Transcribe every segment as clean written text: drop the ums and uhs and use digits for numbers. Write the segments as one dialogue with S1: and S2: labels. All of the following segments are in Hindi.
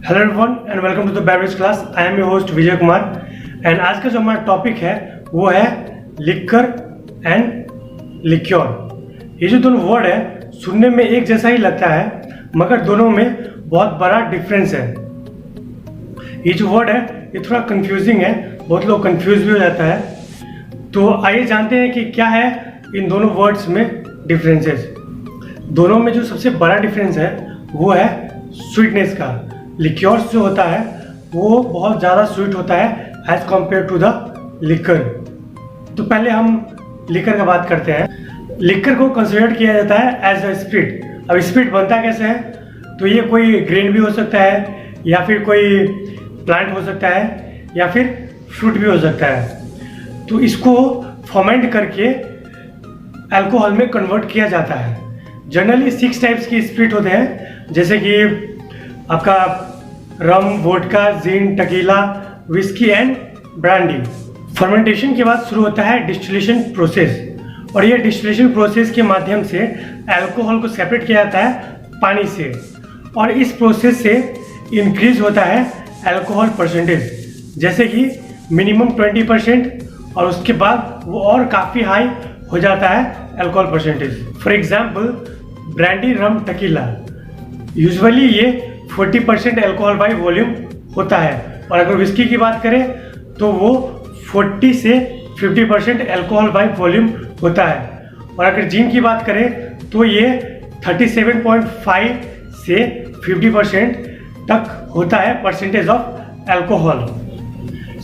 S1: Hello everyone and welcome to the beverage class. I am your host Vijay Kumar and आज का जो हमारा टॉपिक है वो है लिक्कर एंड लिक्योर। ये जो दोनों वर्ड है सुनने में एक जैसा ही लगता है मगर दोनों में बहुत बड़ा डिफरेंस है। ये जो वर्ड है ये थोड़ा कंफ्यूजिंग है, बहुत लोग कंफ्यूज भी हो जाता है। तो आइए जानते हैं कि क्या है इन दोनों वर्ड्स में डिफरेंसेस। दोनों में जो सबसे बड़ा डिफरेंस है वो है स्वीटनेस का। लिक्योर्स जो होता है वो बहुत ज़्यादा स्वीट होता है as compared to the liquor. तो पहले हम लिक्कर का बात करते हैं। लिक्कर को कंसिडर किया जाता है एज अ स्पिरिट। अब स्पिरिट बनता कैसे है, तो ये कोई ग्रेन भी हो सकता है या फिर कोई प्लांट हो सकता है या फिर फ्रूट भी हो सकता है। तो इसको फर्मेंट करके अल्कोहल में कन्वर्ट किया जाता है। जनरली 6 टाइप्स की स्पिरिट होते हैं, जैसे कि आपका rum, vodka, gin, tequila, whisky and brandy. Fermentation के बाद शुरू होता है डिस्टिलेशन प्रोसेस और ये डिस्टिलेशन प्रोसेस के माध्यम से अल्कोहल को सेपरेट किया जाता है पानी से और इस प्रोसेस से इंक्रीज होता है अल्कोहल परसेंटेज, जैसे कि मिनिमम 20% और उसके बाद वो और काफ़ी हाई हो जाता है alcohol percentage. For example brandy, rum, tequila usually ये 40% अल्कोहल बाई वॉल्यूम होता है और अगर विस्की की बात करें तो वो 40 से 50% अल्कोहल बाई वॉल्यूम होता है और अगर जिन की बात करें तो ये 37.5 से 50% तक होता है परसेंटेज ऑफ अल्कोहल।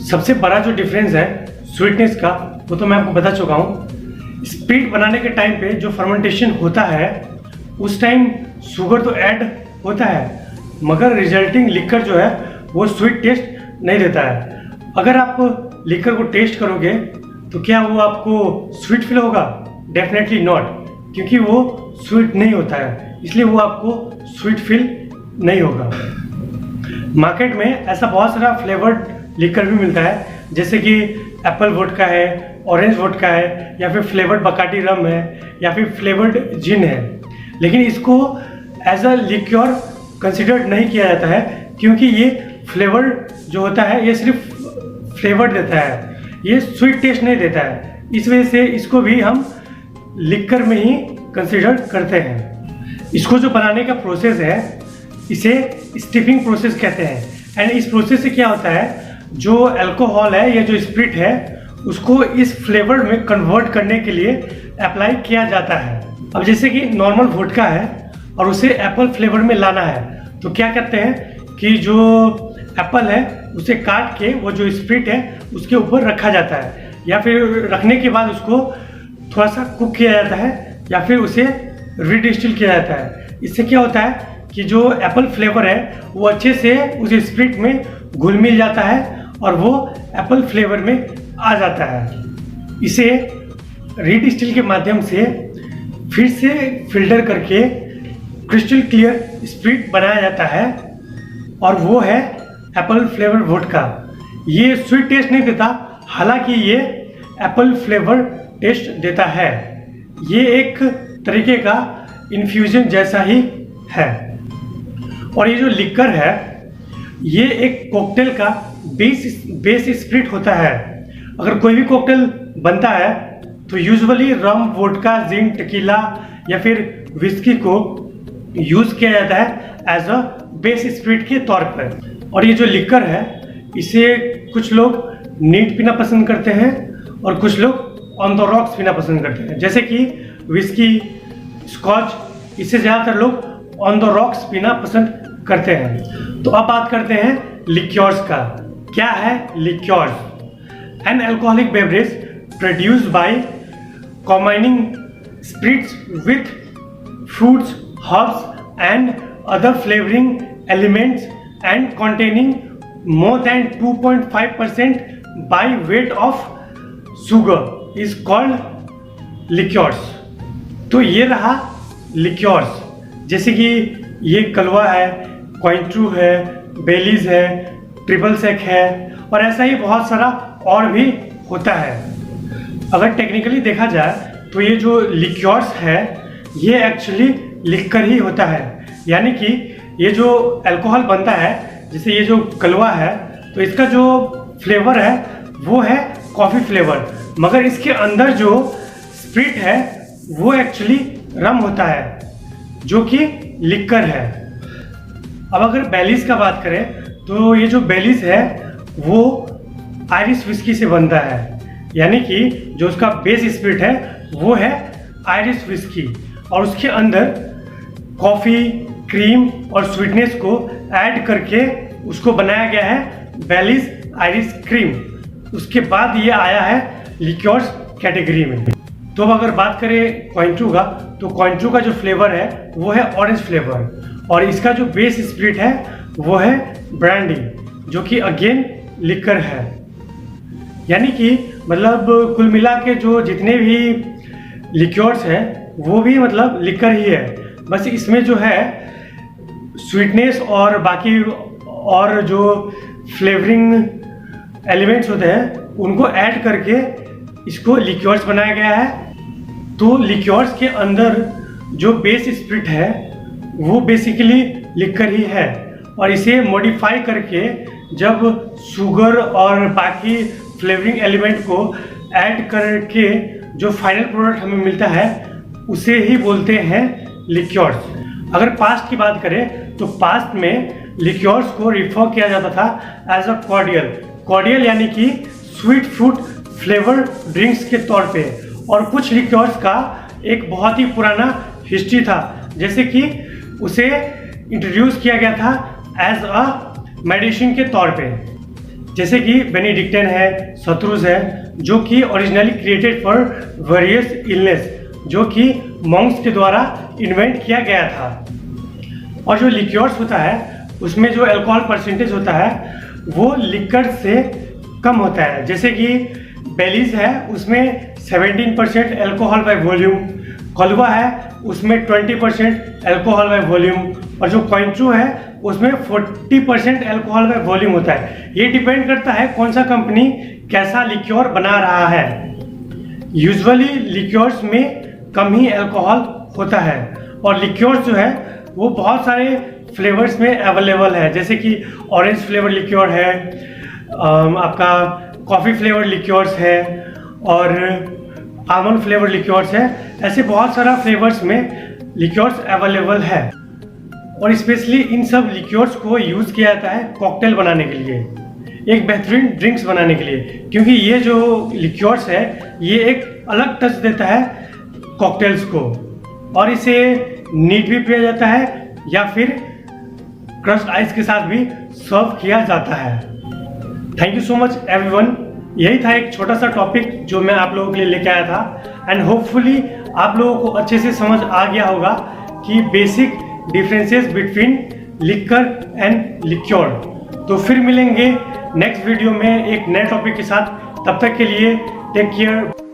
S1: सबसे बड़ा जो डिफरेंस है स्वीटनेस का वो तो मैं आपको बता चुका हूँ। स्पिरिट बनाने के टाइम पे जो फर्मेंटेशन होता है उस टाइम शुगर तो ऐड होता है मगर रिजल्टिंग लिक्कर जो है वो स्वीट टेस्ट नहीं देता है। अगर आप लिक्कर को टेस्ट करोगे तो क्या वो आपको स्वीट फील होगा? डेफिनेटली नॉट, क्योंकि वो स्वीट नहीं होता है, इसलिए वो आपको स्वीट फील नहीं होगा। मार्केट में ऐसा बहुत सारा फ्लेवर्ड लिक्कर भी मिलता है, जैसे कि एप्पल वोडका है, ऑरेंज वोडका है या फिर फ्लेवर्ड बकाटी रम है या फिर फ्लेवर्ड जिन है, लेकिन इसको एज अ लिक्योर कंसिडर्ड नहीं किया जाता है क्योंकि ये फ्लेवर जो होता है ये सिर्फ फ्लेवर देता है, ये स्वीट टेस्ट नहीं देता है। इस वजह से इसको भी हम लिक्कर में ही कंसिडर करते हैं। इसको जो बनाने का प्रोसेस है इसे स्टिफिंग प्रोसेस कहते हैं एंड इस प्रोसेस से क्या होता है, जो अल्कोहल है या जो स्पिरिट है उसको इस फ्लेवर में कन्वर्ट करने के लिए अप्लाई किया जाता है। अब जैसे कि नॉर्मल वोडका है और उसे एप्पल फ्लेवर में लाना है तो क्या करते हैं कि जो एप्पल है उसे काट के वो जो स्पिरिट है उसके ऊपर रखा जाता है या फिर रखने के बाद उसको थोड़ा सा कुक किया जाता है या फिर उसे रीडिस्टिल किया जाता है। इससे क्या होता है कि जो एप्पल फ्लेवर है वो अच्छे से उस स्पिरिट में घुल मिल जाता है और वो एप्पल फ्लेवर में आ जाता है। इसे रीडिस्टिल के माध्यम से फिर से फिल्टर करके क्रिस्टल क्लियर स्पिरिट बनाया जाता है और वो है एप्पल फ्लेवर वोडका। ये स्वीट टेस्ट नहीं देता, हालांकि ये एप्पल फ्लेवर टेस्ट देता है। ये एक तरीके का इन्फ्यूजन जैसा ही है। और ये जो लिक्कर है ये एक कॉकटेल का बेस स्पिरिट होता है। अगर कोई भी कॉकटेल बनता है तो यूजुअली रम, वोडका, जिन, टकीला या फिर विस्की को यूज किया जाता है एज अ बेस स्पिरिट के तौर पर। और ये जो लिक्कर है इसे कुछ लोग नीट पीना पसंद करते हैं और कुछ लोग ऑन द रॉक्स पीना पसंद करते हैं, जैसे कि विस्की, स्कॉच, इससे ज़्यादातर लोग ऑन द रॉक्स पीना पसंद करते हैं। तो अब बात करते हैं लिक्योर्स का। क्या है liqueurs? An alcoholic beverage produced by combining spirits with fruits, herbs and other flavoring elements and containing more than 2.5% by weight of sugar is called liqueurs। तो ये रहा लिक्योर्स, जैसे कि ये कलवा है, क्वाइंट्रू है, बेलीज है, ट्रिपल सेक है और ऐसा ही बहुत सारा और भी होता है। अगर टेक्निकली देखा जाए तो ये जो लिक्योर्स है ये एक्चुअली लिक्कर ही होता है, यानी कि ये जो अल्कोहल बनता है जैसे ये जो कलवा है, तो इसका जो फ्लेवर है वो है कॉफ़ी फ्लेवर, मगर इसके अंदर जो स्प्रिट है वो एक्चुअली रम होता है, जो कि लिक्कर है। अब अगर बेलीज का बात करें तो ये जो बेलीज है वो आयरिश विस्की से बनता है, यानी कि जो उसका बेस स्पिरिट है वो है आयरिश विस्की, और उसके अंदर कॉफ़ी, क्रीम और स्वीटनेस को ऐड करके उसको बनाया गया है बेलीज आयरिश क्रीम। उसके बाद ये आया है लिक्योर्स कैटेगरी में। तो अब अगर बात करें क्वाइंट्रू का, तो क्वाइंट्रू का जो फ्लेवर है वो है ऑरेंज फ्लेवर, और इसका जो बेस स्पिरिट है वो है ब्रांडी, जो कि अगेन लिक्कर है। यानी कि मतलब कुल मिला के जो जितने भी लिक्योर्स हैं वो भी मतलब लिक्कर ही है, बस इसमें जो है स्वीटनेस और बाकी और जो फ्लेवरिंग एलिमेंट्स होते हैं उनको ऐड करके इसको लिक्योर्स बनाया गया है। तो लिक्योर्स के अंदर जो बेस स्पिरिट है वो बेसिकली लिक्कर ही है, और इसे मॉडिफाई करके जब शुगर और बाकी फ्लेवरिंग एलिमेंट को ऐड करके जो फाइनल प्रोडक्ट हमें मिलता है उसे ही बोलते हैं लिक्योर्स। अगर पास्ट की बात करें तो पास्ट में लिक्योर्स को रिफर किया जाता था एज अ कॉर्डियल यानी कि स्वीट फ्रूट फ्लेवर ड्रिंक्स के तौर पे, और कुछ लिक्योर्स का एक बहुत ही पुराना हिस्ट्री था, जैसे कि उसे इंट्रोड्यूस किया गया था एज अ मेडिसिन के तौर पे, जैसे कि बेनेडिक्टन है, शत्रुज है, जो कि originally created for various illness, जो कि मॉन्क्स के द्वारा इन्वेंट किया गया था। और जो लिक्योर्स होता है उसमें जो अल्कोहल परसेंटेज होता है वो लिक्कर से कम होता है, जैसे कि बेलीज है उसमें 17% अल्कोहल बाय वॉल्यूम, कलवा है उसमें 20% अल्कोहल बाय वॉल्यूम, और जो क्वाइंट्रू है उसमें 40% अल्कोहल बाय वॉल्यूम होता है। ये डिपेंड करता है कौन सा कंपनी कैसा लिक्योर बना रहा है। यूजुअली लिक्योर्स में कम ही अल्कोहल होता है, और लिक्योर्स जो है वो बहुत सारे फ्लेवर्स में अवेलेबल है, जैसे कि ऑरेंज फ्लेवर लिक्योर है, आपका कॉफ़ी फ्लेवर लिक्योर्स है, और आमंड फ्लेवर लिक्योर्स है। ऐसे बहुत सारा फ्लेवर्स में लिक्योर्स अवेलेबल है, और स्पेशली इन सब लिक्योर्स को यूज़ किया जाता है कॉकटेल बनाने के लिए, एक बेहतरीन ड्रिंक्स बनाने के लिए, क्योंकि ये जो लिक्योर्स है ये एक अलग टच देता है कॉकटेल्स को, और इसे नीट भी पिया जाता है या फिर क्रश्ड आइस के साथ भी सर्व किया जाता है। Thank you so much everyone. यही था एक छोटा सा टॉपिक जो मैं आप लोगों के लिए लेके आया था, एंड होपफुली आप लोगों को अच्छे से समझ आ गया होगा कि basic differences between liquor and liqueur. तो फिर मिलेंगे नेक्स्ट वीडियो में एक नए टॉपिक के साथ, तब तक के लिए टेक केयर।